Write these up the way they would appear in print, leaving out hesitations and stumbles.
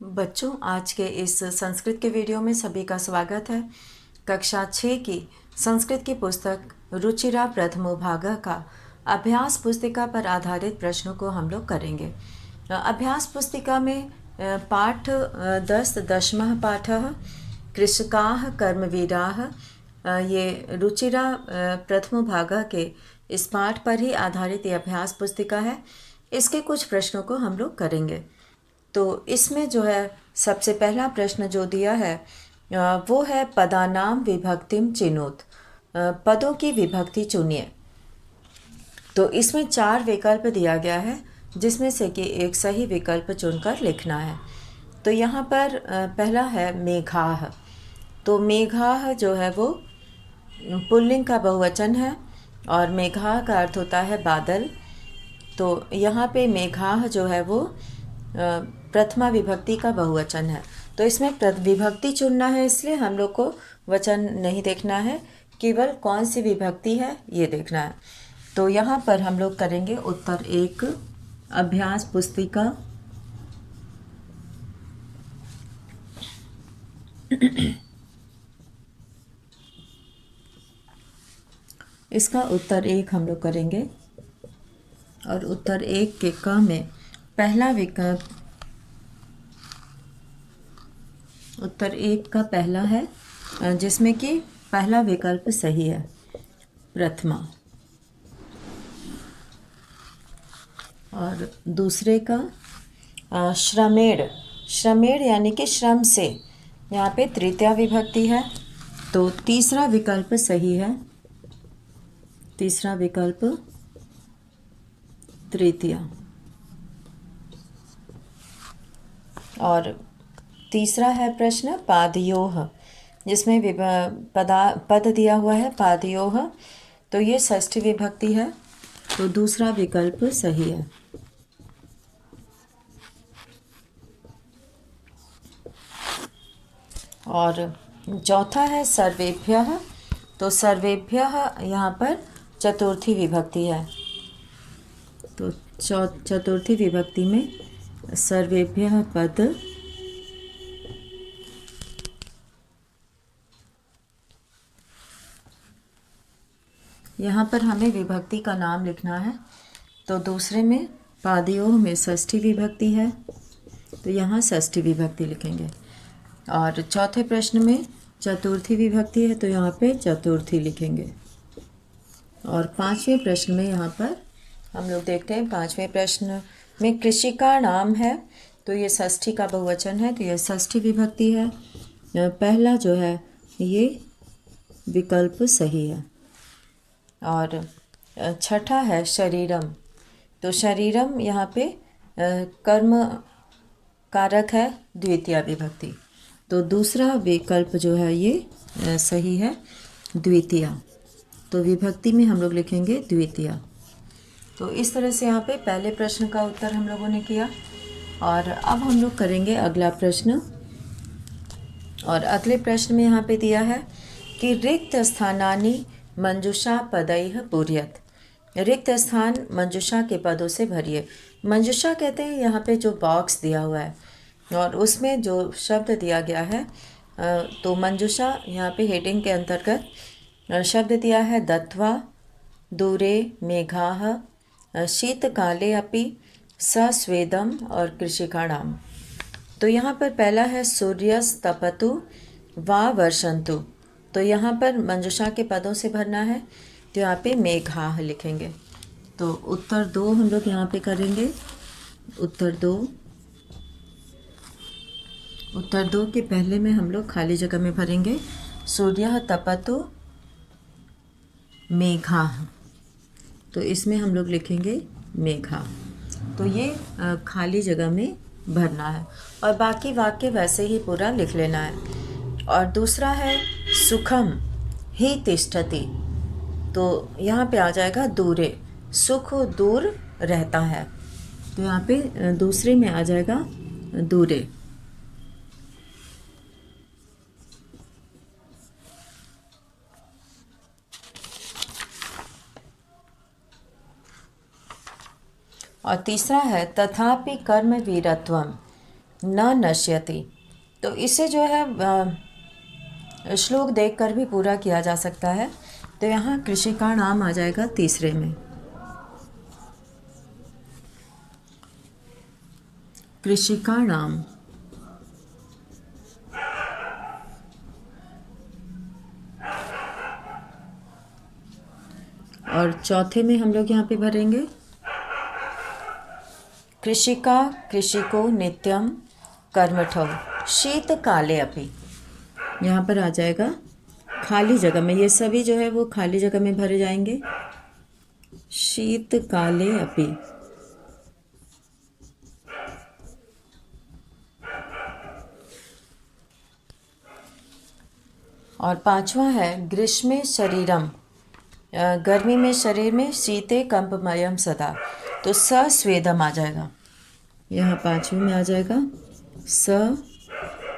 बच्चों, आज के इस संस्कृत के वीडियो में सभी का स्वागत है। कक्षा 6 की संस्कृत की पुस्तक रुचिरा प्रथमो भाग का अभ्यास पुस्तिका पर आधारित प्रश्नों को हम लोग करेंगे। अभ्यास पुस्तिका में पाठ 10 दशमः पाठः कृषकाः कर्मवीराः, ये रुचिरा प्रथमो भाग के इस पाठ पर ही आधारित ये अभ्यास पुस्तिका है। इसके कुछ प्रश्नों को हम लोग करेंगे। तो इसमें जो है सबसे पहला प्रश्न जो दिया है वो है पदानाम विभक्तिम चिनोत, पदों की विभक्ति चुनिए। तो इसमें 4 विकल्प दिया गया है जिसमें से कि एक सही विकल्प चुनकर लिखना है। तो यहाँ पर पहला है मेघाः। तो मेघाः जो है वो पुल्लिंग का बहुवचन है और मेघा का अर्थ होता है बादल। तो यहाँ पे मेघाः जो है वो प्रथमा विभक्ति का बहुवचन है। तो इसमें विभक्ति चुनना है, इसलिए हम लोग को वचन नहीं देखना है, केवल कौन सी विभक्ति है ये देखना है। तो यहाँ पर हम लोग करेंगे उत्तर 1 अभ्यास पुस्तिका इसका उत्तर 1 हम लोग करेंगे और उत्तर 1 के क में पहला विकल्प उत्तर 1 का पहला है जिसमें कि पहला विकल्प सही है, प्रथमा। और दूसरे का श्रमेण। श्रमेण यानी कि श्रम से, यहाँ पे तृतीया विभक्ति है। तो तीसरा विकल्प सही है, तीसरा विकल्प तृतीया। और तीसरा है प्रश्न पादयोः, जिसमें पद दिया हुआ है पादयोः, तो ये षष्ठी विभक्ति है। तो दूसरा विकल्प सही है। और चौथा है सर्वेभ्यः। तो सर्वेभ्यः यहाँ पर चतुर्थी विभक्ति है। तो चतुर्थी विभक्ति में सर्वेभ्यः पद यहाँ पर हमें विभक्ति का नाम लिखना है। तो दूसरे में पादयोः में षष्ठी विभक्ति है, तो यहाँ षष्ठी विभक्ति लिखेंगे। और चौथे प्रश्न में चतुर्थी विभक्ति है, तो यहाँ पे चतुर्थी लिखेंगे। और पांचवें प्रश्न में यहाँ पर हम लोग देखते हैं, पांचवें प्रश्न में कृषिका नाम है, तो ये षष्ठी का बहुवचन है, तो ये षष्ठी विभक्ति है। पहला जो है ये विकल्प सही है। और छठा है शरीरम। तो शरीरम यहाँ पे कर्म कारक है, द्वितीया विभक्ति। तो दूसरा विकल्प जो है ये सही है, द्वितीया। तो विभक्ति में हम लोग लिखेंगे द्वितीया। तो इस तरह से यहाँ पे पहले प्रश्न का उत्तर हम लोगों ने किया। और अब हम लोग करेंगे अगला प्रश्न। और अगले प्रश्न में यहाँ पे दिया है कि रिक्त स्थानानि मंजुषा पदैः पूरयत। रिक्त स्थान मंजुषा के पदों से भरिए। मंजुषा कहते हैं यहाँ पे जो बॉक्स दिया हुआ है और उसमें जो शब्द दिया गया है, तो मंजुषा यहाँ पे हेडिंग के अंतर्गत शब्द दिया है दत्वा, दूरे मेघाः, शीतकाले अपि, सस्वेदम और कृषिकाणाम। तो यहाँ पर पहला है सूर्यस्तपतु वा वर्षन्तु। तो यहाँ पर मंजुषा के पदों से भरना है, तो यहाँ पे मेघाः लिखेंगे। तो उत्तर 2 हम लोग यहाँ पे करेंगे। उत्तर 2 के पहले में हम लोग खाली जगह में भरेंगे सूर्यः तपतु मेघाः। तो इसमें हम लोग लिखेंगे मेघा। तो ये खाली जगह में भरना है और बाकी वाक्य वैसे ही पूरा लिख लेना है। और दूसरा है सुखम ही तिष्ठति। तो यहाँ पे आ जाएगा दूरे, सुख दूर रहता है, तो यहाँ पे दूसरे में आ जाएगा दूरे। और तीसरा है तथापि कर्म वीरत्वम। न नश्यति। तो इसे जो है श्लोक देखकर भी पूरा किया जा सकता है। तो यहाँ कृषि का नाम आ जाएगा तीसरे में। कृषि का नाम। और चौथे में हम लोग यहाँ पे भरेंगे कृषिका कृषिको नित्यम कर्मठौ शीतकाले अपि। यहाँ पर आ जाएगा खाली जगह में, ये सभी जो है वो खाली जगह में भरे जाएंगे। शीतकाले अपि। और पांचवा है ग्रीष्मे शरीरम, गर्मी में शरीर में, शीते कंपमयम सदा। तो सस्वेदम आ जाएगा, यहाँ पांचवें में आ जाएगा सस्वेदम।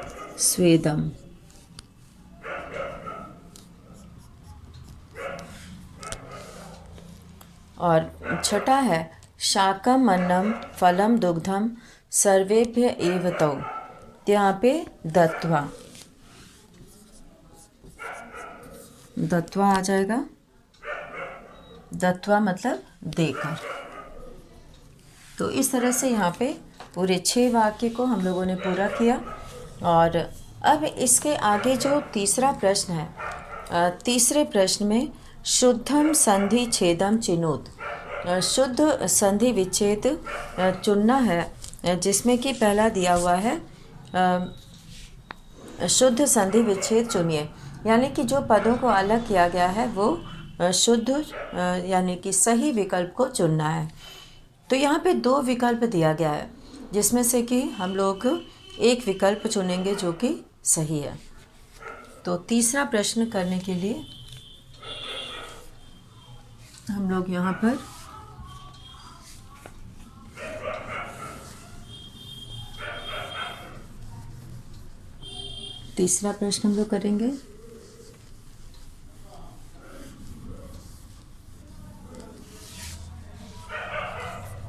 और छठा है शाकम अन्नम फलम दुग्धम सर्वेभ्य एव तौ। यहाँ पे दत्वा, दत्वा आ जाएगा। दत्वा मतलब देकर। तो इस तरह से यहाँ पे पूरे 6 वाक्य को हम लोगों ने पूरा किया। और अब इसके आगे जो तीसरा प्रश्न है, तीसरे प्रश्न में शुद्धम संधि छेदम चिनोत, शुद्ध संधि विच्छेद चुनना है, जिसमें कि पहला दिया हुआ है शुद्ध संधि विच्छेद चुनिए। यानी कि जो पदों को अलग किया गया है वो शुद्ध यानी कि सही विकल्प को चुनना है। तो यहाँ पे 2 विकल्प दिया गया है, जिसमें से कि हम लोग एक विकल्प चुनेंगे जो कि सही है। तो तीसरा प्रश्न करने के लिए हम लोग यहाँ पर तीसरा प्रश्न हम लोग करेंगे।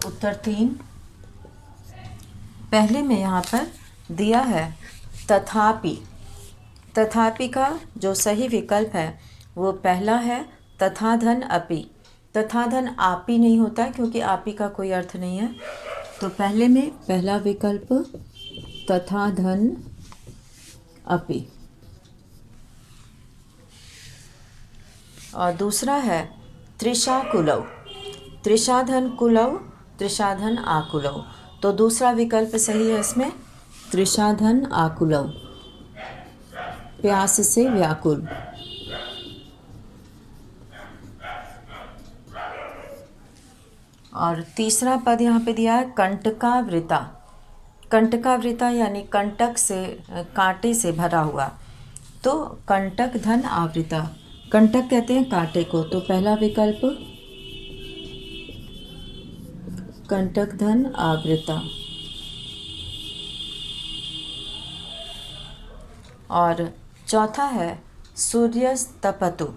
उत्तर 3। पहले में यहाँ पर दिया है तथापि। तथापि का जो सही विकल्प है वो पहला है तथा धन अपि। तथा धन आपी नहीं होता है, क्योंकि आपी का कोई अर्थ नहीं है। तो पहले में पहला विकल्प तथा धन अपि। और दूसरा है त्रिषा कुलौ। त्रिषा धन कुलौ, त्रिषा धन आकुलौ। तो दूसरा विकल्प सही है इसमें, त्रिषा धन आकुलौ, प्यास से व्याकुल। और तीसरा पद यहाँ पे दिया है कंटकावृता। कंटकावृता यानी कंटक से, कांटे से भरा हुआ। तो कंटक धन आवृता, कंटक कहते हैं कांटे को। तो पहला विकल्प कंटक धन आवृता। और चौथा है सूर्यस्तपतु।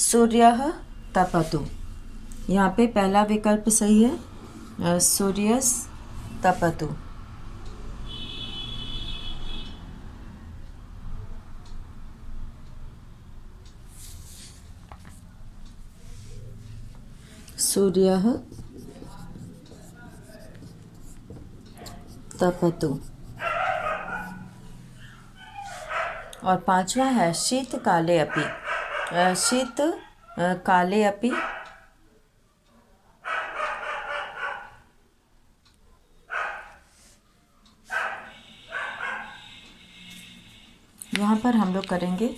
सूर्यः तपतु। यहाँ पे पहला विकल्प सही है, सूर्यस्तपतु। सूर्यः तपतु। और पांचवा है शीतकाले अपि। शीत काले अपि। यहाँ पर हम लोग करेंगे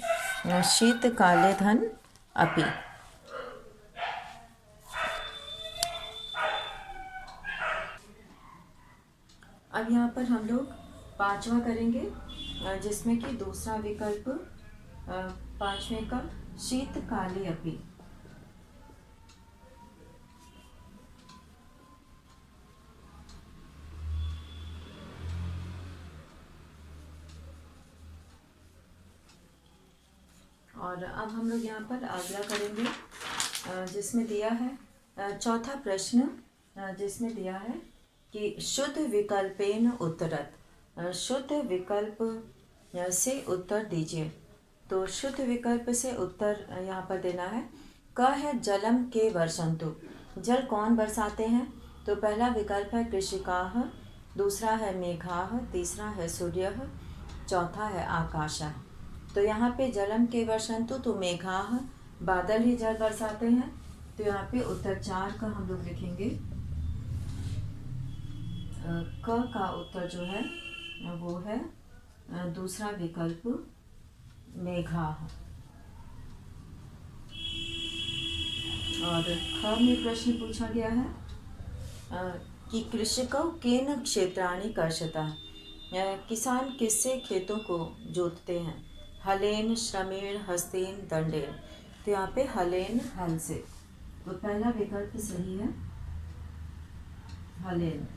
शीतकाले धन अपि। अब यहाँ पर हम लोग पांचवा करेंगे, जिसमें कि दूसरा विकल्प पांचवें का शीतकाले अपि। और अब हम लोग यहाँ पर अगला करेंगे, जिसमें दिया है चौथा प्रश्न, जिसमें दिया है कि शुद्ध विकल्पेन उत्तरत। शुद्ध विकल्प से उत्तर दीजिए। तो शुद्ध विकल्प से उत्तर यहाँ पर देना है। क है जलम के वर्षन्तु, जल कौन बरसाते हैं? तो पहला विकल्प है कृषिकाः, दूसरा है मेघाः, तीसरा है सूर्यः, चौथा है आकाशः। तो यहाँ पे जलम के वर्षन्तु तो मेघाः, बादल ही जल बरसाते हैं। तो यहाँ पे उत्तर 4 का हम लोग लिखेंगे। क का उत्तर जो है वो है दूसरा विकल्प मेघाः। और ख में प्रश्न पूछा गया है कि कृषकौ केन क्षेत्राणि कर्षतः, किसान किससे खेतों को जोतते हैं? हलेन, श्रमेण, हस्तेन, दंडेन। तो यहाँ पे हलेन, हल से। तो पहला विकल्प सही है, हलेन।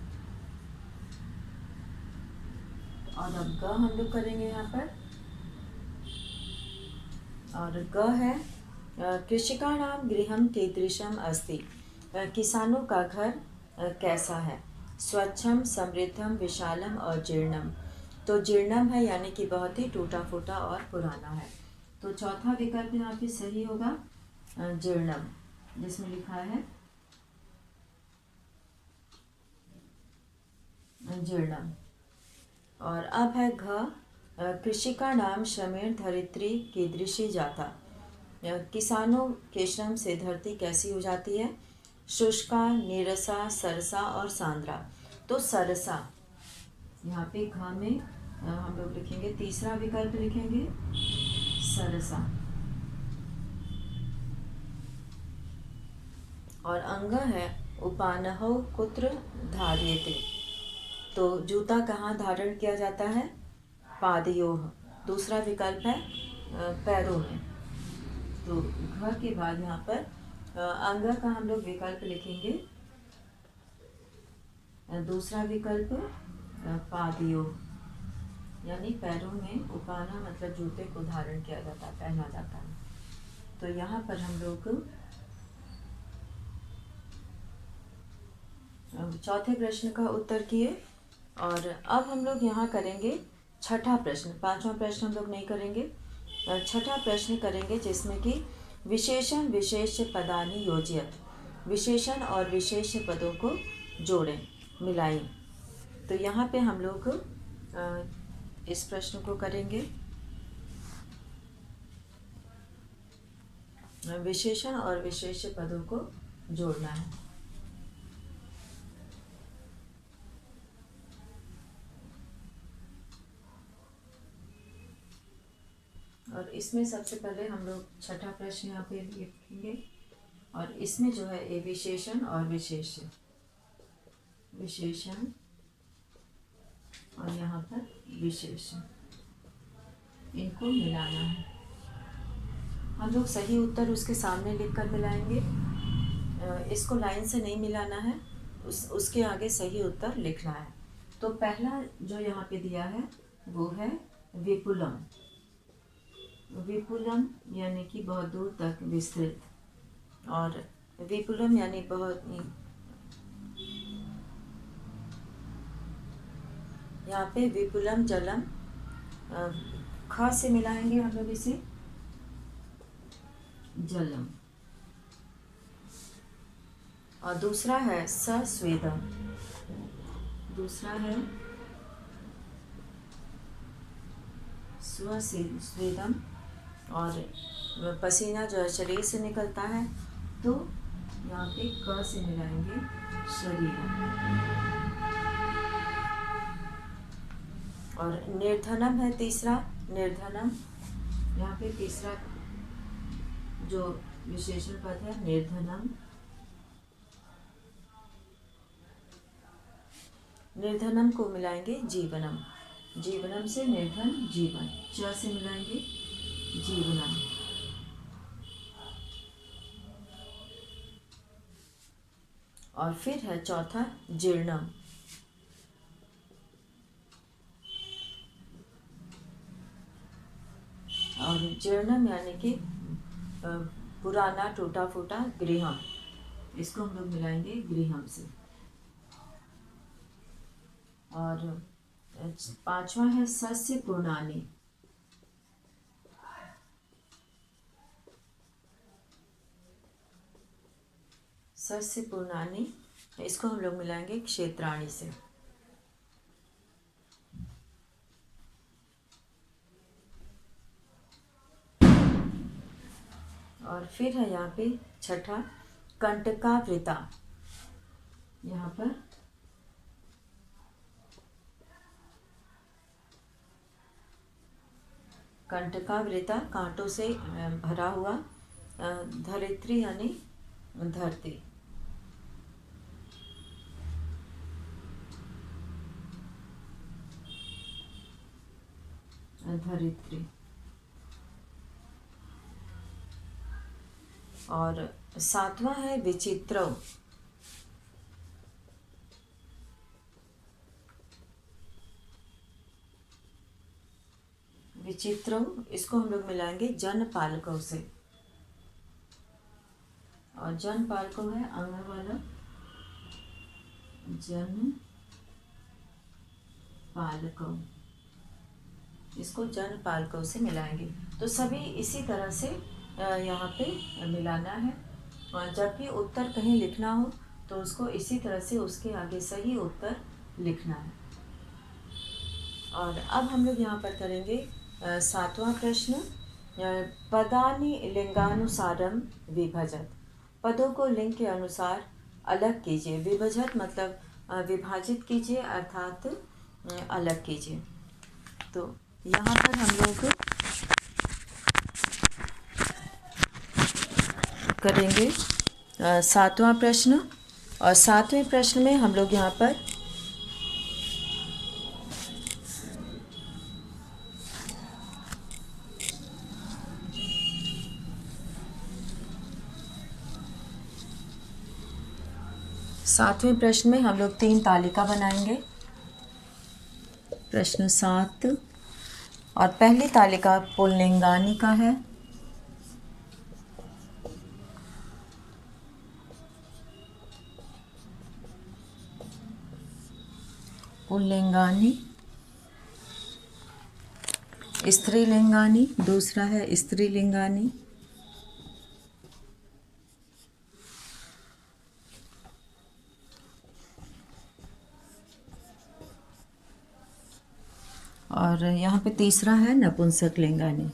और अब ग हम लोग करेंगे यहाँ पर। और ग है कृषिकाणां गृहं कीदृशम् अस्ति, किसानों का घर कैसा है? स्वच्छम, समृद्धम, विशालम और जीर्णम। तो जीर्णम है यानी कि बहुत ही टूटा फूटा और पुराना है। तो चौथा विकल्प यहाँ पे सही होगा जीर्णम, जिसमें लिखा है जीर्णम। और अब है घ कृषिकाणां श्रमेण धरित्री कीदृशी जाता, किसानों के श्रम से धरती कैसी हो जाती है? शुष्का, नीरसा, सरसा और सांद्रा। तो सरसा यहाँ पे घ में हम लोग लिखेंगे, तीसरा विकल्प लिखेंगे सरसा। और अंग है उपानहौ कुत्र धार्यते। तो जूता कहाँ धारण किया जाता है? पादयोः। दूसरा विकल्प है पैरों में। तो घ के बाद यहाँ पर अंग का हम लोग विकल्प लिखेंगे, दूसरा विकल्प पादयोः, यानी पैरों में उपाना मतलब जूते को धारण किया जाता है, पहना जाता है। तो यहाँ पर हम लोग चौथे प्रश्न का उत्तर किए। और अब हम लोग यहाँ करेंगे छठा प्रश्न। पांचवा प्रश्न हम लोग नहीं करेंगे, छठा प्रश्न करेंगे, जिसमें कि विशेषण विशेष्य पदानि योजयत, विशेषण और विशेष्य पदों को जोड़ें, मिलाएं। तो यहाँ पे हम लोग इस प्रश्न को करेंगे। विशेषण और विशेष्य पदों को जोड़ना है। और इसमें सबसे पहले हम लोग छठा प्रश्न यहाँ पे लिखेंगे। और इसमें जो है ये विशेषण और विशेष्य, विशेषण और यहाँ पर विशेषण, इनको मिलाना है। हम लोग सही उत्तर उसके सामने लिखकर मिलाएंगे। इसको लाइन से नहीं मिलाना है, उसके आगे सही उत्तर लिखना है। तो पहला जो यहाँ पे दिया है वो है विपुलम। विपुलम यानी कि बहुत दूर तक विस्तृत, और विपुलम यानी बहुत, यहाँ पे विपुलम जलम, ख से मिलाएंगे हम लोग इसे जलम। और दूसरा है सस्वेदम, दूसरा है स्वस्वेदम। और पसीना जो है शरीर से निकलता है, तो यहाँ पे क से मिलाएंगे शरीरम। और निर्धनम है तीसरा, निर्धनम, यहाँ पे तीसरा जो विशेषण पद है निर्धनम। निर्धनम को मिलाएंगे जीवनम, जीवनम से निर्धन जीवन, च से मिलाएंगे जीवनम। और फिर है चौथा जीर्णम। और जीर्णम यानी कि पुराना टूटा फूटा गृहम, इसको हम लोग मिलाएंगे गृहम से। और पांचवा है सस्य पूर्णानि। सस्य पूर्णानि, इसको हम लोग मिलाएंगे क्षेत्राणि से। और फिर है यहाँ पे छठा कंटकावृता। यहाँ पर कंटकावृता, कांटों से भरा हुआ, धरित्री यानी धरती। धरित्री। और सातवां है विचित्र। विचित्र, इसको हम लोग मिलाएंगे जनपालकों से। और जनपालकों है अंग वाला, जनपालकों, इसको जनपालकों से मिलाएंगे। तो सभी इसी तरह से यहाँ पे मिलाना है। और जब भी उत्तर कहीं लिखना हो तो उसको इसी तरह से उसके आगे सही उत्तर लिखना है। और अब हम लोग यहाँ पर करेंगे सातवां प्रश्न, पदानि लिंगानुसारम विभजत। पदों को लिंग के अनुसार अलग कीजिए। विभजत मतलब विभाजित कीजिए, अर्थात अलग कीजिए। तो यहाँ पर हम लोग करेंगे सातवां प्रश्न। और सातवें प्रश्न में हम लोग यहाँ पर सातवें प्रश्न में हम लोग 3 तालिका बनाएंगे। प्रश्न 7। और पहली तालिका पुल्लिंगानि का है। पुल्लिंगानि। स्त्रीलिंगानि, दूसरा है स्त्रीलिंगानि। और यहाँ पे तीसरा है नपुंसक लिंगानि।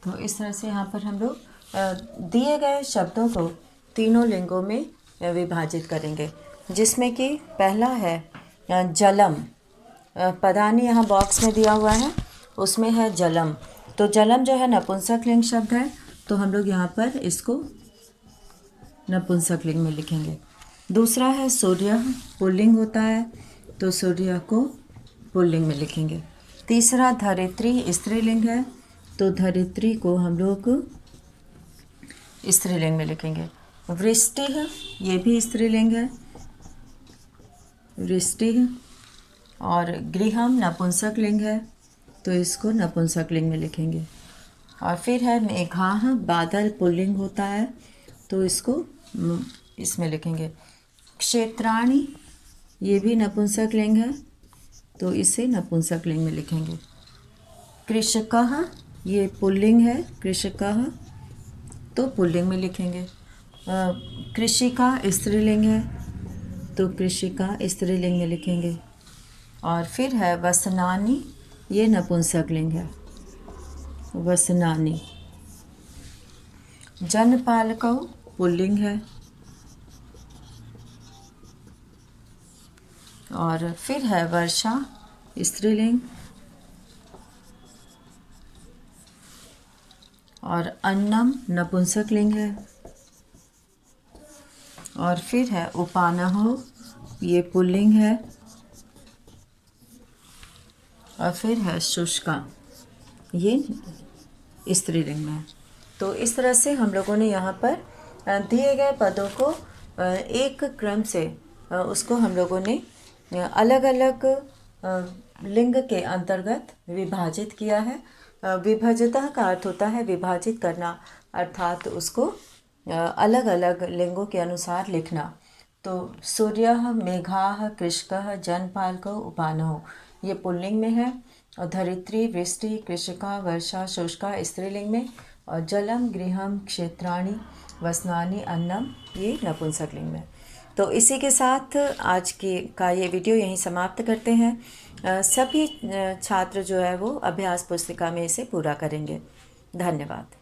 तो इस तरह से यहाँ पर हम लोग दिए गए शब्दों को तीनों लिंगों में विभाजित करेंगे, जिसमें कि पहला है जलम। पदानि यहाँ बॉक्स में दिया हुआ है, उसमें है जलम। तो जलम जो है नपुंसक लिंग शब्द है, तो हम लोग यहाँ पर इसको नपुंसक लिंग में लिखेंगे। दूसरा है सूर्य, पुल्लिंग होता है, तो सूर्य को पुल्लिंग में लिखेंगे। तीसरा धरित्री, स्त्रीलिंग है, तो धरित्री को हम लोग स्त्रीलिंग में लिखेंगे। वृष्टि, ये भी स्त्रीलिंग है, वृष्टि। और गृहम नपुंसक लिंग है, तो इसको नपुंसक लिंग में लिखेंगे। और फिर है मेघाः, बादल पुल्लिंग होता है, तो इसको इसमें लिखेंगे। क्षेत्राणि, ये भी नपुंसक लिंग है, तो इसे नपुंसक लिंग में लिखेंगे। कृषकः, ये पुल्लिंग है, कृषकः, तो पुल्लिंग में लिखेंगे। कृषिका स्त्रीलिंग है, तो कृषिका स्त्रीलिंग में लिखेंगे। और फिर है वसनानि, ये नपुंसक लिंग है, वसनानि। जनपालकौ पुल्लिंग है। और फिर है वर्षा, स्त्रीलिंग। और अन्नम नपुंसक लिंग है। और फिर है उपानहो, ये पुल्लिंग है। और फिर है शुष्का, ये स्त्रीलिंग में है। तो इस तरह से हम लोगों ने यहाँ पर दिए गए पदों को एक क्रम से उसको हम लोगों ने अलग अलग लिंग के अंतर्गत विभाजित किया है। विभजता का अर्थ होता है विभाजित करना, अर्थात उसको अलग अलग लिंगों के अनुसार लिखना। तो सूर्यः मेघाः कृषकः जनपालकः उपानः, ये पुल्लिंग में है। और धरित्री, वृष्टि, कृषिका, वर्षा, शुष्का स्त्रीलिंग में। और जलम, गृहम, क्षेत्राणि, वसनानि, अन्नम, ये नपुंसकलिंग में। तो इसी के साथ आज का ये वीडियो यहीं समाप्त करते हैं। सभी छात्र जो है वो अभ्यास पुस्तिका में इसे पूरा करेंगे। धन्यवाद।